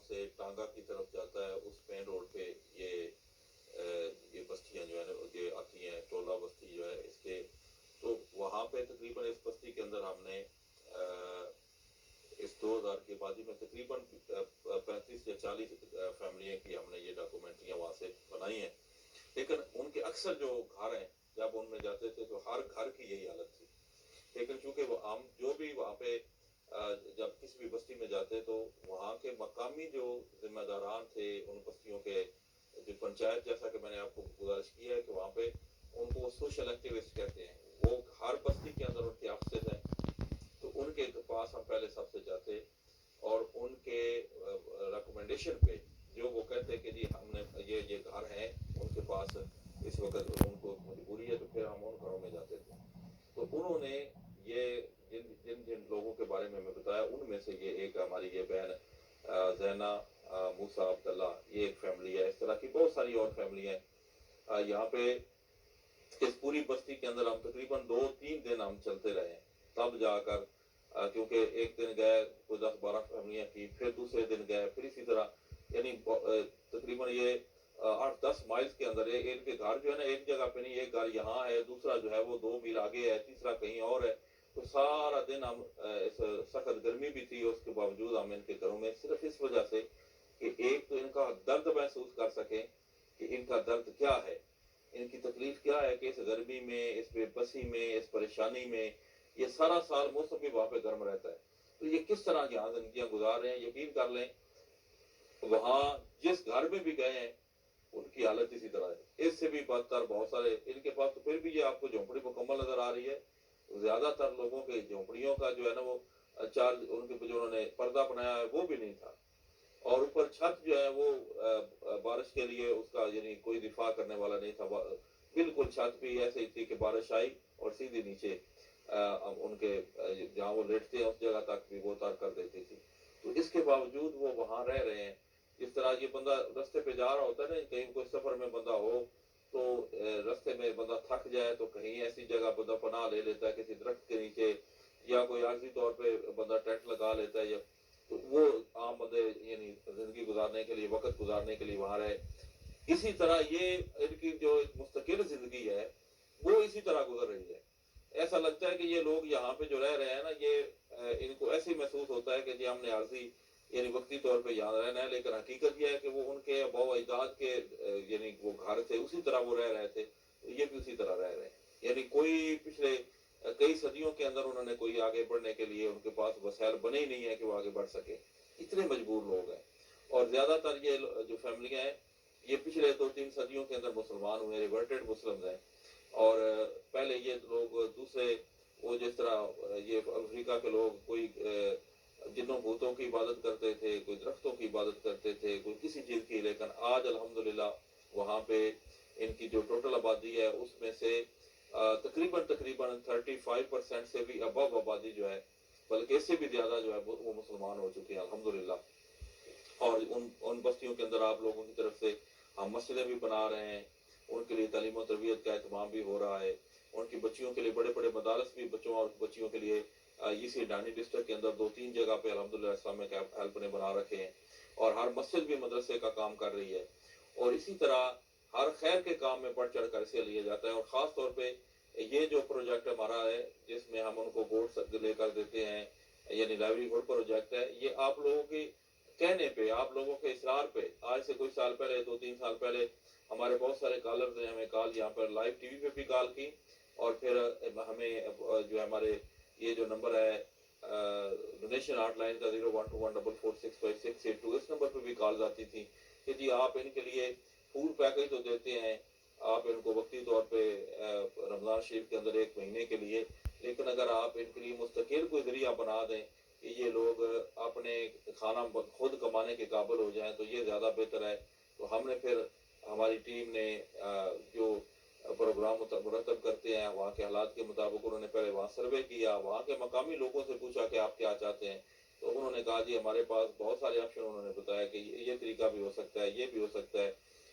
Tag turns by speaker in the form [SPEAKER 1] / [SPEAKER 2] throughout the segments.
[SPEAKER 1] سے ٹانگا کی طرف جاتا ہے اس مین روڈ پہ یہ بستیاں جو ہے نا یہ آتی ہیں، ٹولہ بستی جو ہے اس کے، تو وہاں پہ تقریباً اس بستی کے اندر ہم نے اس 2000 کی آبادی میں تقریباً 35 یا 40 فیملیاں کی ہم نے یہ ڈاکومنٹریاں وہاں سے بنائی ہیں، لیکن ان کے اکثر جو گھر ہیں جب ان میں جاتے تھے تو ہر گھر کی یہی حالت تھی، لیکن چونکہ وہ ہم جو بھی وہاں پہ جب کسی بھی بستی میں جاتے تو وہاں کے مقامی جو ذمہ داران تھے ان بستیوں کے، جو پنچایت، جیسا کہ میں نے آپ کو گزارش کی ہے کہ وہاں پہ ان کو سوشل ایکٹیوسٹ کہتے ہیں، وہ ہر بستی کے اندر ان کے آفسز ہیں، تو ان کے پاس ہم پہلے سب سے جاتے اور ان کے ریکمنڈیشن پہ جو وہ کہتے کہ جی ہم نے یہ گھر ہیں ان کے پاس اس وقت ان کو مجبوری ہے، تو پھر ہم ان گھروں میں جاتے تھے، تو انہوں نے یہ جن لوگوں کے بارے میں بتایا ان میں سے یہ ایک ہماری یہ بہن زینا موسیٰ عبداللہ، یہ ایک فیملی ہے، اس طرح کی بہت ساری اور فیملی ہیں یہاں پہ اس پوری بستی کے اندر ہم تقریباً 2-3 دن ہم چلتے رہے، تب جا کر کیونکہ ایک دن گئے کوئی 10-12 فیملیاں کی، پھر دوسرے دن گئے، پھر اسی طرح یعنی تقریباً یہ 8-10 مائلز کے اندر ان کے گھر جو ہے نا ایک جگہ پہ نہیں، ایک گھر یہاں ہے، دوسرا جو ہے وہ 2 میل آگے ہے، تیسرا کہیں اور ہے، تو سارا دن ہم سخت گرمی بھی تھی اس کے باوجود ہم ان کے گھروں میں صرف اس وجہ سے کہ ایک تو ان کا درد محسوس کر سکیں کہ ان کا درد کیا ہے، ان کی تکلیف کیا ہے کہ اس گرمی میں، اس بے بسی میں، اس پریشانی میں، یہ سارا سال موسم بھی وہاں پہ گرم رہتا ہے، تو یہ کس طرح یہاں زندگیاں گزار رہے ہیں۔ یقین کر لیں وہاں جس گھر میں بھی گئے ہیں ان کی حالت اسی طرح ہے، اس سے بھی بدتر بہت سارے ان کے پاس، تو پھر بھی یہ آپ کو جھونپڑی مکمل نظر آ رہی ہے، زیادہ تر لوگوں کے جھونپڑیوں کا جو ہے نا وہ چار ان کے جو انہوں نے پردہ بنایا ہے وہ بھی نہیں تھا، اور اوپر چھت جو ہے وہ بارش کے لیے اس کا یعنی کوئی دفاع کرنے والا نہیں تھا، بالکل چھت بھی ایسے ہی تھی کہ بارش آئی اور سیدھی نیچے ان کے جہاں وہ لیٹتے ہیں اس جگہ تک بھی وہ اتار کر دیتی تھی، تو اس کے باوجود وہ وہاں رہ رہے ہیں۔ جس طرح یہ بندہ رستے پہ جا رہا ہوتا ہے نا، کہیں کوئی سفر میں بندہ ہو تو رستے میں بندہ تھک جائے تو کہیں ایسی جگہ بندہ پناہ لے لیتا ہے کسی درخت کے نیچے، یا کوئی عارضی طور پہ بندہ ٹینٹ لگا لیتا ہے، یا تو وہ عام بندے یعنی زندگی گزارنے کے لیے، وقت گزارنے کے لیے وہاں رہے، اسی طرح یہ ان کی جو مستقل زندگی ہے وہ اسی طرح گزر رہی ہے۔ ایسا لگتا ہے کہ یہ لوگ یہاں پہ جو رہ رہے ہیں نا، یہ ان کو ایسے محسوس ہوتا ہے کہ جی ہم نے عارضی یعنی وقتی طور پہ یہاں رہنا ہے، لیکن حقیقت یہ ہے کہ وہ ان کے آباء و اجداد کے یعنی وہ گھر تھے اسی طرح وہ رہ رہے تھے، یہ بھی اسی طرح رہ رہے ہیں، یعنی کوئی پچھلے کئی صدیوں کے اندر انہوں نے کوئی آگے بڑھنے کے لیے ان کے پاس وسائل بنے ہی نہیں ہے کہ وہ آگے بڑھ سکے، اتنے مجبور لوگ ہیں، اور زیادہ تر یہ جو فیملیاں ہیں یہ پچھلے 2-3 صدیوں کے اندر مسلمان ہوئے، ریورٹڈ مسلمز ہیں، اور پہلے یہ لوگ دوسرے وہ جس طرح یہ افریقہ کے لوگ کوئی جنوں بھوتوں کی عبادت کرتے تھے، کوئی درختوں کی عبادت کرتے تھے، کوئی کسی چیز کی، لیکن آج الحمدللہ وہاں پہ ان کی جو ٹوٹل آبادی ہے اس میں سے تقریباً 35% سے بھی ابو آبادی جو ہے، بلکہ اس سے بھی زیادہ جو ہے وہ مسلمان ہو چکے ہیں الحمدللہ، اور ان بستیوں کے اندر آپ لوگوں کی طرف سے ہم مسجدیں بھی بنا رہے ہیں، ان کے لیے تعلیم و تربیت کا اہتمام بھی ہو رہا ہے، ان کی بچیوں کے لیے بڑے بڑے مدارس بھی بچوں اور بچیوں کے لیے اسی ڈانی ڈسٹرکٹ کے اندر 2-3 جگہ پہ الحمدللہ اسلامک ہیلپ نے بنا رکھے ہیں، اور ہر مسجد بھی مدرسے کا کام کر رہی ہے، اور اسی طرح ہر خیر کے کام میں بڑھ چڑھ کر اسے لیا جاتا ہے، اور خاص طور پہ یہ جو پروجیکٹ ہمارا ہے جس میں ہم ان کو گوڈ لے کر دیتے ہیں، یعنی لائیولی ہوڈ پروجیکٹ ہے، یہ آپ لوگوں کے کہنے پہ، آپ لوگوں کے اصرار پہ، آج سے کچھ سال پہلے 2-3 سال پہلے ہمارے بہت سارے کالرز نے ہمیں کال یہاں پر لائیو ٹی وی پہ بھی کال کی، اور پھر ہمیں جو ہمارے یہ جو نمبر ہے ڈونیشن ہاٹ لائن کا 012144658682 اس نمبر پہ بھی کالز آتی تھی کہ جی آپ ان کے لیے فوڈ پیکج تو دیتے ہیں، آپ ان کو وقتی طور پہ رمضان شریف کے اندر 1 مہینے کے لیے، لیکن اگر آپ ان کے لیے مستقل کوئی ذریعہ بنا دیں کہ یہ لوگ اپنے کھانا خود کمانے کے قابل ہو جائیں تو یہ زیادہ بہتر ہے، تو ہم نے پھر ہماری ٹیم نے جو پروگرام مرتب کرتے ہیں وہاں کے حالات کے مطابق انہوں نے پہلے وہاں سروے کیا، وہاں کے مقامی لوگوں سے پوچھا کہ آپ کیا چاہتے ہیں، تو انہوں نے کہا جی ہمارے پاس بہت سارے آپشن، انہوں نے بتایا کہ یہ طریقہ بھی ہو سکتا ہے، یہ بھی ہو سکتا ہے،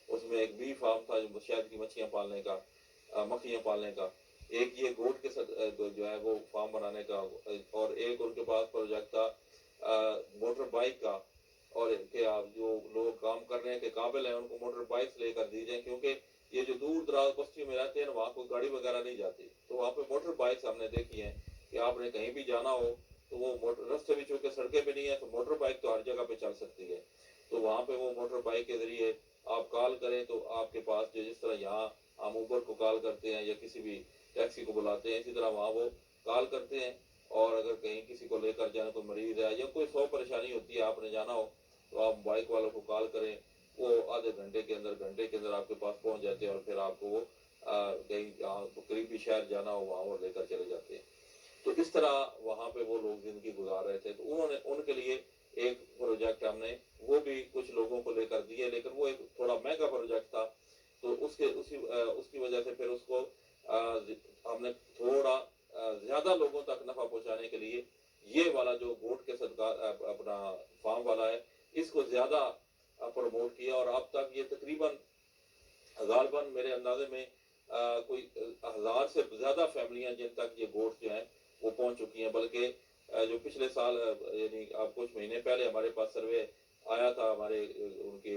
[SPEAKER 1] اس میں ایک بی فارم تھا جو شہد کی مچھلیاں پالنے کا، مکھیاں پالنے کا، ایک یہ گوٹ کے ساتھ جو ہے وہ فارم بنانے کا، اور ایک ان کے پاس پروجیکٹ تھا موٹر بائک کا، اور کہ آپ جو لوگ کام کر رہے ہیں کہ قابل ہیں ان کو موٹر بائکس لے کر دی جائیں، کیونکہ یہ جو دور دراز بستیوں میں رہتے ہیں نا، وہاں کوئی گاڑی وغیرہ نہیں جاتی، تو وہاں پہ موٹر بائکس ہم نے دیکھی ہیں کہ آپ نے کہیں بھی جانا ہو تو وہ موٹر رستے بھی چونکہ سڑکیں پہ نہیں ہے تو موٹر بائک تو ہر جگہ پہ چل سکتی ہے، تو وہاں پہ وہ موٹر بائک کے ذریعے آپ کال کریں تو آپ کے پاس جو جس طرح یہاں ہم اوبر کو کال کرتے ہیں یا کسی بھی ٹیکسی کو بلاتے ہیں، اسی طرح وہاں وہ کال کرتے ہیں، اور اگر کہیں کسی کو لے کر جائیں تو مریض ہے یا کوئی سو پریشانی ہوتی ہے، آپ نے جانا ہو تو آپ بائک والوں کو کال کریں، وہ آدھے گھنٹے کے اندر آپ کے پاس پہنچ جاتے ہیں، اور پھر آپ کو وہ کہیں قریبی شہر جانا ہو وہاں وہ لے کر چلے جاتے ہیں۔ تو اس طرح وہاں پہ وہ لوگ زندگی گزار رہے تھے، تو انہوں نے ان کے لیے ایک پروجیکٹ ہم نے وہ بھی کچھ لوگوں کو لے کر دیے، لیکن وہ ایک تھوڑا مہنگا پروجیکٹ تھا، تو اس کی وجہ سے پھر اس کو ہم نے تھوڑا زیادہ لوگوں تک نفع پہنچانے کے لیے یہ والا جو گوٹ کے صدقہ اپنا فارم والا ہے اس کو زیادہ پروموٹ کیا، اور اب تک یہ تقریباً غالباً میرے اندازے میں کوئی 1000 سے زیادہ فیملیاں جن تک یہ گوشت جو ہیں وہ پہنچ چکی ہیں، بلکہ جو پچھلے سال یعنی اب کچھ مہینے پہلے ہمارے پاس سروے آیا تھا ہمارے ان کی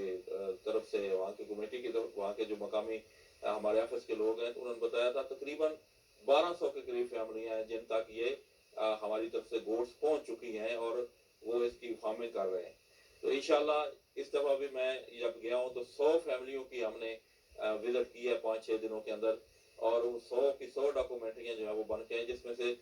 [SPEAKER 1] طرف سے، وہاں کی کمیٹی کی طرف، وہاں کے جو مقامی ہمارے آفس کے لوگ ہیں، تو انہوں نے بتایا تھا تقریباً 1200 کے قریب فیملیاں ہیں جن تک یہ ہماری طرف سے گوشت پہنچ چکی ہیں اور وہ اس کی فارمنگ کر رہے ہیں۔ تو انشاءاللہ اس دفعہ بھی میں جب گیا ہوں تو 100 فیملیوں کی ہم نے وزٹ کی ہے 5-6 دنوں کے اندر، اور وہ 100 کی 100 ڈاکومنٹریاں جو ہے وہ بن کے ہیں، جس میں سے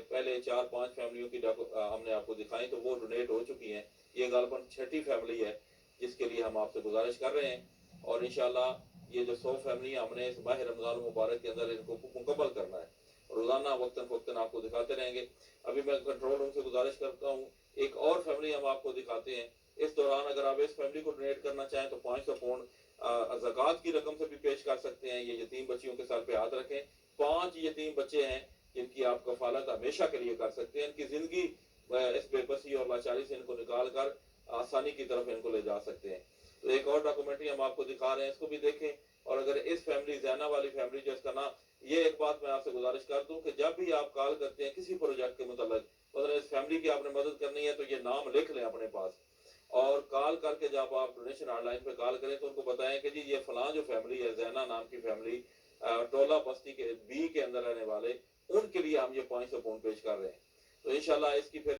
[SPEAKER 1] پہلے 4-5 فیملیوں کی ہم نے آپ کو دکھائی تو وہ ڈونیٹ ہو چکی ہیں، یہ غالباً 6ٹھی فیملی ہے جس کے لیے ہم آپ سے گزارش کر رہے ہیں، اور انشاءاللہ یہ جو 100 فیملیاں ہم نے اس ماہ رمضان المبارک کے اندر ان کو مکمل کرنا ہے، روزانہ وقتاً فوقتاً آپ کو دکھاتے رہیں گے۔ ابھی میں کنٹرول روم سے گزارش کرتا ہوں ایک اور فیملی ہم آپ کو دکھاتے ہیں، اس دوران اگر آپ اس فیملی کو ڈونیٹ کرنا چاہیں تو 500 پاؤنڈ زکوٰۃ کی رقم سے بھی پیش کر سکتے ہیں۔ یہ یتیم بچیوں کے سر پہ ہاتھ رکھیں، 5 یتیم بچے ہیں جن کی آپ کفالت ہمیشہ کے لیے کر سکتے ہیں، ان کی زندگی اس بے بسی اور لاچاری سے ان کو نکال کر آسانی کی طرف ان کو لے جا سکتے ہیں۔ تو ایک اور ڈاکومنٹری ہم آپ کو دکھا رہے ہیں، اس کو بھی دیکھیں، اور اگر اس فیملی زینہ والی فیملی جو اس کا نام، یہ ایک بات میں آپ سے گزارش کر دوں کہ جب بھی آپ کال کرتے ہیں کسی پروجیکٹ کے متعلق، اگر اس فیملی کی آپ نے مدد کرنی ہے تو یہ نام لکھ لیں اپنے پاس، اور کال کر کے جب آپ ڈونیشن آن لائن پہ کال کریں تو ان کو بتائیں کہ جی یہ فلاں جو فیملی ہے زینہ نام کی فیملی ٹولہ بستی کے بی کے اندر رہنے والے، ان کے لیے ہم یہ 500 پاؤنڈ پیش کر رہے ہیں، تو انشاءاللہ اس کی پھر